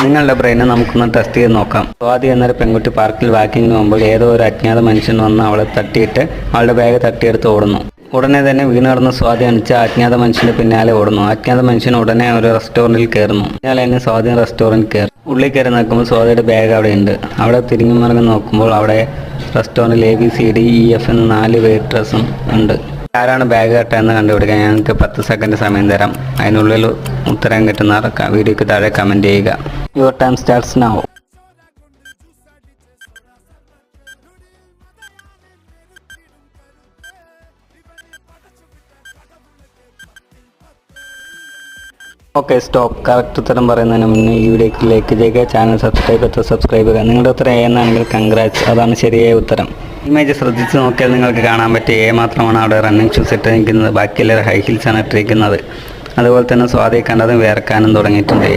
നിങ്ങളുടെ ബ്രെയിനെ നമുക്കൊന്ന് ടെസ്റ്റ് ചെയ്ത് നോക്കാം. സ്വാതി എന്നൊരു പെൺകുട്ടി പാർക്കിൽ വാക്കിങ്ങിന് പോകുമ്പോൾ ഏതോ ഒരു അജ്ഞാത മനുഷ്യൻ വന്ന് അവളെ തട്ടിയിട്ട് അവളുടെ ബാഗ് തട്ടിയെടുത്ത് ഓടുന്നു. ഉടനെ തന്നെ വീണ് കിടന്ന സ്വാതി അണിച്ച അജ്ഞാത മനുഷ്യന്റെ പിന്നാലെ ഓടുന്നു. അജ്ഞാത മനുഷ്യൻ ഉടനെ ഒരു റെസ്റ്റോറൻറ്റിൽ കയറുന്നു. പിന്നാലെ തന്നെ സ്വാതി റെസ്റ്റോറൻറ്റിൽ കയറി. ഉള്ളിൽ കയറി നോക്കുമ്പോൾ സ്വാതിയുടെ ബാഗ് അവിടെ ഉണ്ട്. അവിടെ തിരിഞ്ഞു മറിഞ്ഞ് നോക്കുമ്പോൾ അവിടെ റെസ്റ്റോറൻറ്റിൽ ABCDEF എന്ന 4 വെയിറ്റേഴ്സും ഉണ്ട്. ആരാണ് ബാഗ് കട്ടയെന്ന് കണ്ടുപിടിക്കാൻ ഞങ്ങൾക്ക് 10 സെക്കൻഡ് സമയം തരാം. അതിനുള്ളിൽ ഉത്തരം കിട്ടുന്ന വീഡിയോക്ക് താഴെ കമൻറ്റ് ചെയ്യുക. Your time starts now. Okay, stop. Correct ഉത്തരം പറയുന്നതിന് മുന്നേ ഈ വീഡിയോക്ക് ലൈക്ക് ചെയ്യുക, ചാനൽ സബ്സ്ക്രൈബ് ചെയ്യുക. നിങ്ങളുടെ ഉത്തരം എന്നാണെങ്കിൽ കൺഗ്രാറ്റ്സ്, അതാണ് ശരിയായ ഉത്തരം. ഇമേജ് ശ്രദ്ധിച്ച് നോക്കിയാൽ നിങ്ങൾക്ക് കാണാൻ പറ്റിയ മാത്രമാണ് അവിടെ റണ്ണിങ് ഷൂസ് ഇട്ട് നിൽക്കുന്നത്. ബാക്കിയെല്ലാവരും ഹൈ ഹീൽസാണ് ഇട്ടിരിക്കുന്നത്. അതുപോലെ തന്നെ സ്വാതി കണ്ടതും വേർക്കാനും തുടങ്ങിയിട്ടുണ്ട്.